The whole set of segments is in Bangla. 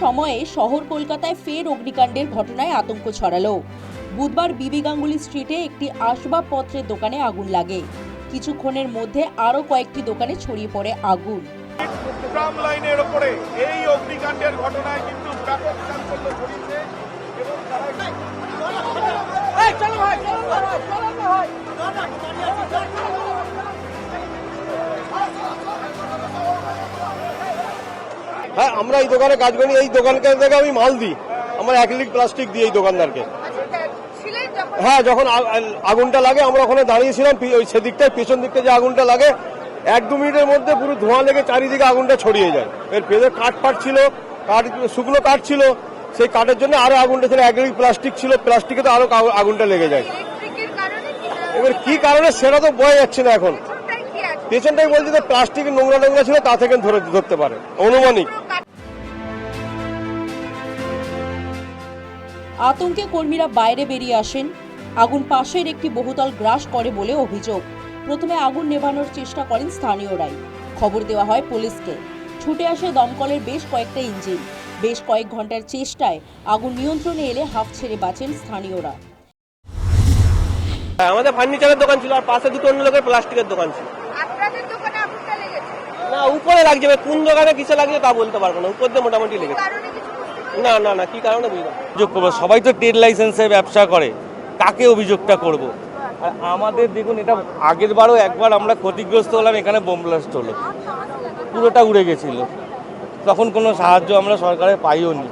সময়ে শহর কলকাতায় ফের অগ্নিকাণ্ডের ঘটনায় আতঙ্ক ছড়ালো। বুধবার বিবি গাঙ্গুলি স্ট্রিটে একটি আসবাবপত্রের দোকানে আগুন লাগে। কিছুক্ষণের মধ্যে আরও কয়েকটি দোকানে ছড়িয়ে পড়ে আগুন। ট্রাম লাইনের উপরে এই অগ্নিকাণ্ডের ঘটনায় কিন্তু ব্যাপক চাঞ্চল্য ছড়িয়েছে এবং হ্যাঁ, আমরা এই দোকানে কাজ করি। এই দোকানকার থেকে আমি মাল দিই, আমার অ্যাক্রিলিক প্লাস্টিক দিই এই দোকানদারকে। হ্যাঁ, যখন আগুনটা লাগে আমরা ওখানে দাঁড়িয়েছিলাম, ওই সেদিকটায় পেছন দিকটা যে আগুনটা লাগে 1-2 মিনিটের মধ্যে পুরো ধোঁয়া লেগে চারিদিকে আগুনটা ছড়িয়ে যায়। এর ভেতরে কাঠ ছিল, শুকনো কাঠ ছিল, সেই কাঠের জন্য আরো আগুনটা ছিল। অ্যাক্রিলিক প্লাস্টিক ছিল, প্লাস্টিকে তো আরো আগুনটা লেগে যায়। এবার কি কারণে সেটা তো বোঝা যাচ্ছে না এখন। পেছনটাই বলছে যে প্লাস্টিকের নোংরা ছিল, তা থেকে ধরতে পারে অনুমানিক। আতঙ্কে কর্মীরা বাইরে বেরিয়ে আসেন। আগুন পাশের একটি বহুতল গ্রাস করে বলে অভিযোগ। প্রথমে আগুন নেভানোর চেষ্টা করেন স্থানীয়রাই। খবর দেওয়া হয় পুলিশকে। ছুটে আসে দমকলের বেশ কয়েকটা ইঞ্জিন। বেশ কয়েক ঘন্টার চেষ্টায় আগুন নিয়ন্ত্রণে এলে হাফ ছেড়ে বাঁচেন স্থানীয়রা। আমাদের ফার্নিচারের দোকান ছিল, আর পাশে দুটো অন্য লোকের প্লাস্টিকের দোকান ছিল। না, উপরে লাগছে, কোন দোকানে কিসে লাগছে তা বলতে পারবো না। উপর দিয়ে মোটামুটি লেগেছে। না, কি কারণে বুঝলাম। অভিযোগ করবো, সবাই তো ট্রেড লাইসেন্সে ব্যবসা করে, কাকে অভিযোগটা করব? আর আমাদের দেখুন, এটা আগের বারও একবার আমরা ক্ষতিগ্রস্ত হলাম, এখানে বোম ব্লাস্ট হলো, পুরোটা উড়ে গেছিল। তখন কোনো সাহায্য আমরা সরকারের পাইও নি।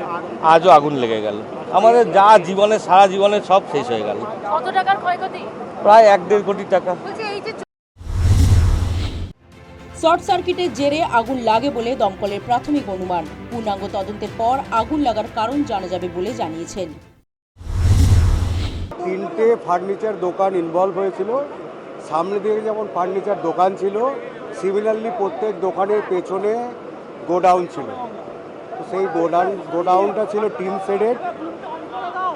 আজও আগুন লেগে গেল। আমাদের যা জীবনে, সারা জীবনে সব শেষ হয়ে গেল। কত টাকার ক্ষয়ক্ষতি? প্রায় 1-1.5 কোটি টাকা। শর্ট সার্কিটের জেরে আগুন লাগে বলে দমকলের প্রাথমিক অনুমান। পূর্ণাঙ্গ তদন্তের পর আগুন লাগার কারণ জানা যাবে বলে জানিয়েছেন। 3টে ফার্নিচার দোকান ইনভলভ হয়েছিল। সামনে দিকে যেমন ফার্নিচার দোকান ছিল, সিমিলারলি প্রত্যেক দোকানের পেছনে গোডাউন ছিল। তো সেই গোডাউনটা ছিল টিন শেডের।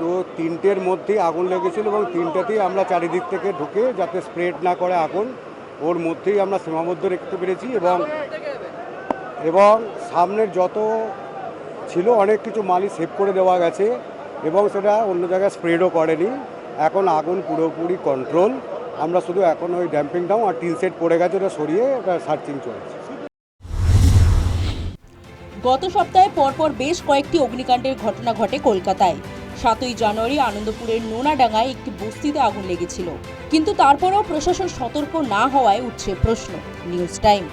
তো 3টের মধ্যেই আগুন লেগেছিল এবং 3টাতেই আমরা চারিদিক থেকে ঢুকে যাতে স্প্রেড না করে আগুন, ওর মধ্যেই আমরা সীমাবদ্ধ রাখতে পেরেছি। এবং সামনের যত ছিল অনেক কিছু মালই সেভ করে দেওয়া গেছে এবং সেটা অন্য জায়গায় স্প্রেডও করেনি। এখন আগুন পুরোপুরি কন্ট্রোল। আমরা শুধু এখন ওই ড্যাম্পিং ডাউন আর টিন সেট পড়ে গেছে, ওটা সরিয়ে ওটা সার্চিং চলছে। গত সপ্তাহে পরপর বেশ কয়েকটি অগ্নিকাণ্ডের ঘটনা ঘটে কলকাতায়। 7ই জানুয়ারি আনন্দপুরের নোনাডাঙ্গায় একটি বস্তিতে আগুন লেগেছিল, কিন্তু তারপরেও প্রশাসন সতর্ক না হওয়ায় উঠছে প্রশ্ন। News time.